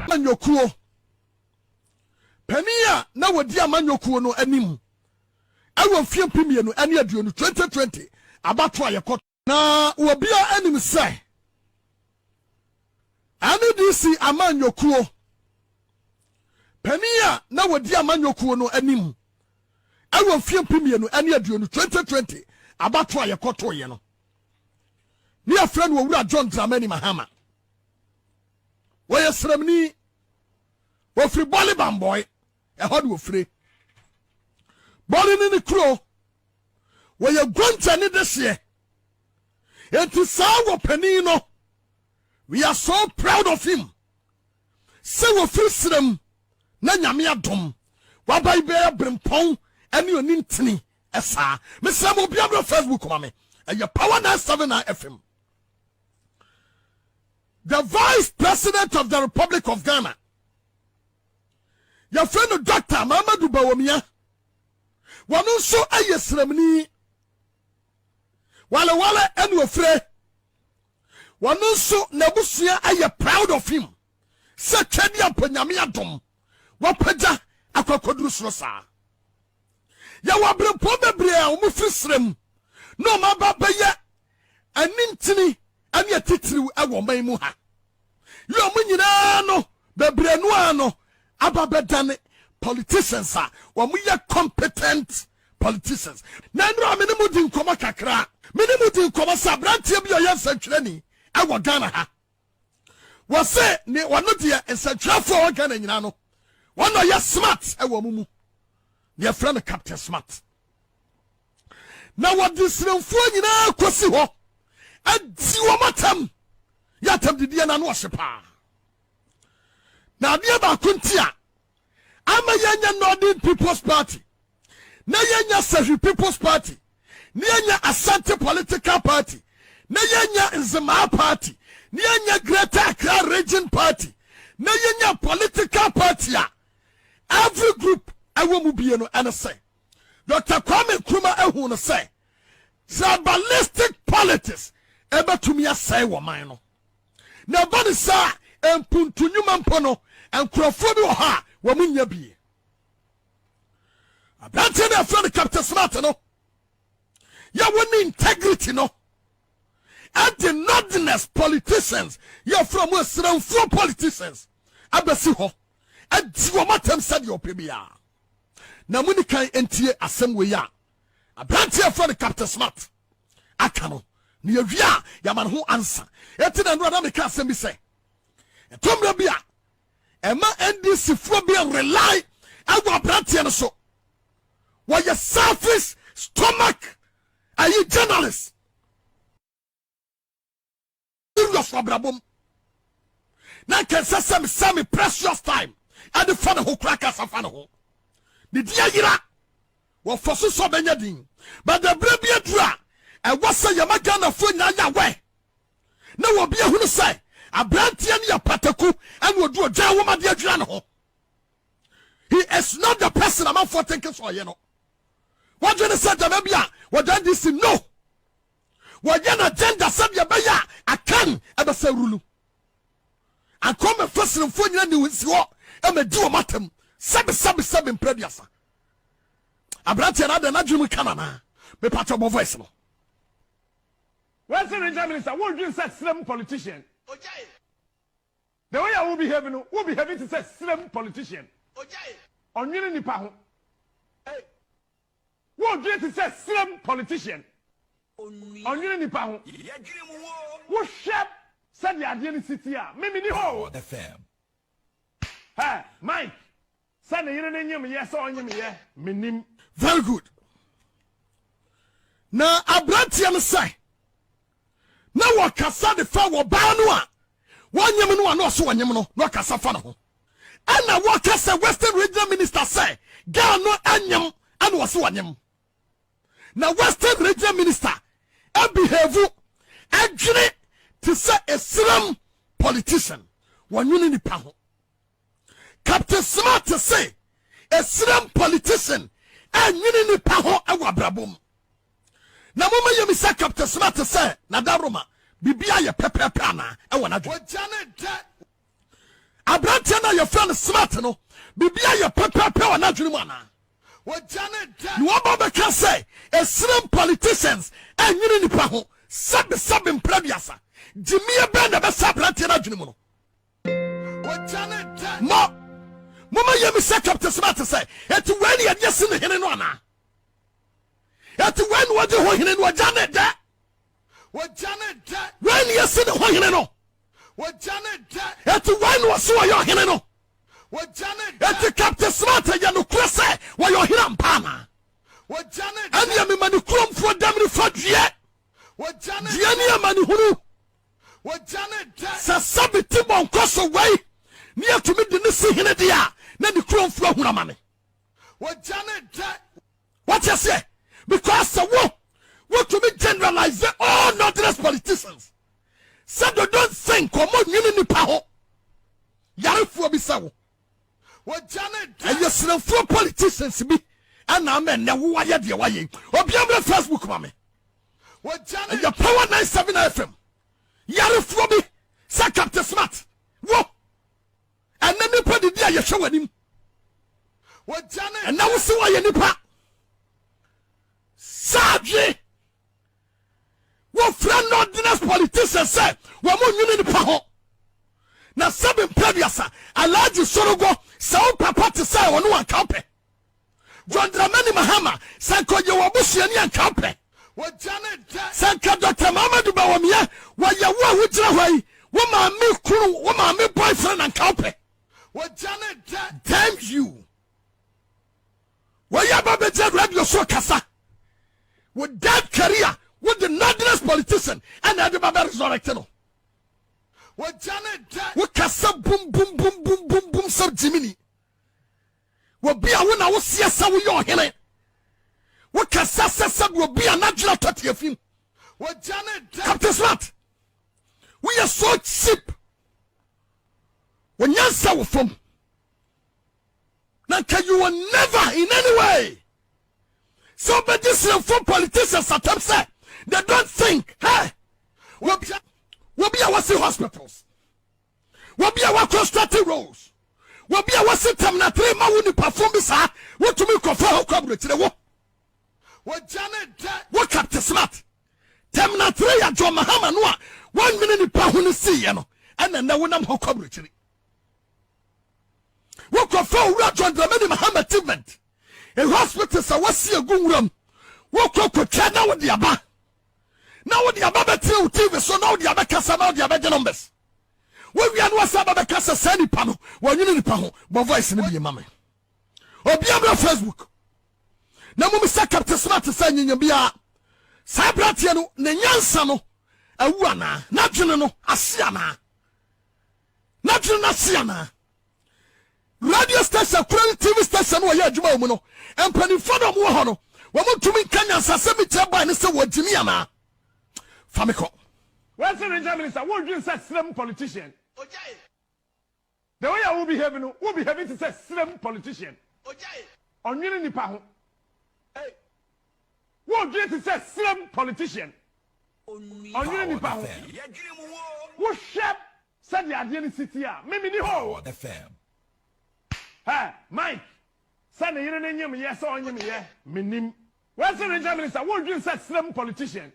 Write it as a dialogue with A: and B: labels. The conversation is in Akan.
A: Manyokuo Penia na wodi amanyokuo no anim awo mfie mpimienu ane aduonu 2020 abato ayekot na wobia anim sai ane disi amanyokuo Penia na wodi amanyokuo no anim awo mfie mpimienu ane aduonu 2020 abato ayekoto ye no ni afrɛ no wura John Dramani Mahama woyɛ sramni wofri boli bamboy ehod wofri boli ni kro woyɛ gonta ni dehye enti saa wo pani no we are so proud of him se wofri sram na nyame adom wabai be brempon ane oni ntini esa me sram obi abro Facebook ma me eye Power 979 FM. The Vice President of the Republic of Ghana, your friend Dr. Mamadou Bawumia, wanunso aye sramni, wale enu ofre, wanunso nebusia aye proud of him. Se chedi aponyame adom, wapaja akwakoduru srosa. Ya wabrempo bebre a omufri sram, no mababeye anintini ani atitiriw ewo man mu ha. Yo munyina no bebre no ano ababedane politicians a womuye competent politicians. Na ndro amene mudi nkoma kakra. Mene mudi nkoma sabrantie bi oye nsatwirani ewo Ghana ha. Wo se ne wono de nsatwirafo wo Ghana nyina no. Wono ye smart ewo mumu. Ne friend Captain Smart. Na wodi sremfo nyina kosi ho. Adi wo matam yatam didia na no hyepa na dia ba kuntia ama yanya Northern People's Party na yanya Sahi People's Party na yanya Asante Political Party na yanya Nzema Party na yanya Greater Accra Region Party na yanya political party a every group awo mu bie no ene say Dr. Kwame Nkrumah ehu no say tribalistic politics eba tumi asai wo man no na bani sa empuntu nyuma mpo no enkrofo bi wo ha wo munya bie abante na friend Captain Smart no ya woni integrity no and the nordness politicians ya from sramfo politicians abesi ho adi wo matam said your pebia na muni kan entie asem we ya abante friend Captain Smart aka no ni awia ya man ho answer eti na ndo na me ka asem bi say etomra bia ema NDC fo bia rely agwa abante no so why your selfish stomach are you journalists you for brabom na can say some precious time and the fun who crackers of fun ho the dia yira wo foso so benya din but the brabia dura e wasa yama Ghana fo nyanya we na wo bia hunu sai abrantia ne ya pataku and wo do odwa wo ma de adwira ne ho he is not the person among for thinking so you know what do you say to me bia what do this no what you agenda said ya bia akan ebe se rulu and come first and fo nyina ne wisi ho e ma di wo matam sabe imprediasa abrantia na de na dwum kanana me patch up voice no.
B: Where's the regional minister? Who will say slim politician? Okay. The way I will be having to say slim politician. Okay. On you ni pa. Hey. Who will to say slim politician? On you ni pa. Who shap said the idea city ya. Mimi ni ho.
C: FM.
B: Hey, Mike. Said the you name yes or you me minim.
A: Very good. Na abrantia say na wakasa de fa wo ba no a wanyem no ano so wanyem no na wakasa fa no ho ana wakasa Western Regional Minister say ga no anyem ana wo so wanyem na Western Regional Minister e behave adwene to say a slam politician wanyuni ni pa ho Captain Smart to say a slam politician anyuni ni pa ho e wabrabom na mama yemi sa Captain Smart say na daroma bibia ye pepepe ana e wona dwe Abrantia na your friend smart no. Bibia ye pepe wa na dwene mu ana. You about can say a slim politicians and you nipa ho sabe mprabiasa Jimmy Ben the best Abrantia na dwene mu no. Mama yemi say Captain Smart say et when ye yes in hene no ana. Et when what the ho hene no Janet da. When yes in ho hene no. Et when was so your hene no. Et Captain Smart ya no krese wa your hene mpana. And ya me mani krom for dem ni fadie. Dia ni amani hunu. Sa sabi tibon koso way. Near to me the see hene dia. Na the crown flow hunamane. What you say? Because the what to me generalize all northerners politicians. Said they don't think come on you ni paho. Yarifu bisawo. And you see four politicians be and amen na wo ya de waye. Obiam Facebook mame. And your power 97 FM. Yarifu bi say Captain Smart. Wo and then you put the day you show him. And now we see why you nipa. Sadly, what friend ordinary politicians say, we are more nipa ho. Now, seven previous, a large sorogo, so papa to say on one campe. John Dramani Mahama, Sanko Yawabushi and campe. Sanka Dr. Mama Dubawamia, why you were with Jawai, woman me crew, woman me boyfriend and campe. Damn you. Why you about to radio so kasa? With that career, with the northerners politician, and the Baba resurrected. What kasa boom boom boom boom boom boom sub Jiminy? What be a one I will see a saw your hele? What kasa sub will be a natural touch of him? What Captain Smart? We are so cheap. When you saw from now you will never in any way. So but this is for politicians at times say they don't think, hey, we'll be our hospitals. We'll be our constructing roads. We'll be our system na 3 ma woni perform this what to me confirm coverage the what Captain Smart Terminal 3 at John Mahama no 1 minute pa hu see you know and then we nam coverage. What confirm John Dramani Mahama achievement. A hospital sa wasi agunram. What ko now with the aba. Now with the aba TV so now the aba kasa now the aba numbers. When we are no aba kasa sani pano. When you need pano, but voice ni be mama. Obi abra Facebook. Na mo Mr. Captain Smart say nyanya bia. Sa bratia no ne nyansa no awu ana. Na dwene no asia na. Na dwene na asia na. Radio station, TV station, where you are doing no, and penny for them who no. We want to make Kenya Sasemi by and say what Jimmy Ama. Famiko.
B: Where's the minister? What do you say, slim politician? The way I will be having to say slim politician. On you in the what do you say, slim politician? On you in the what chef said the idea city? Maybe the whole FM. Hey, Mike. Son, you don't know me. Yes, on you, yeah. Minim. Where's the minister? What do you say, slim politician?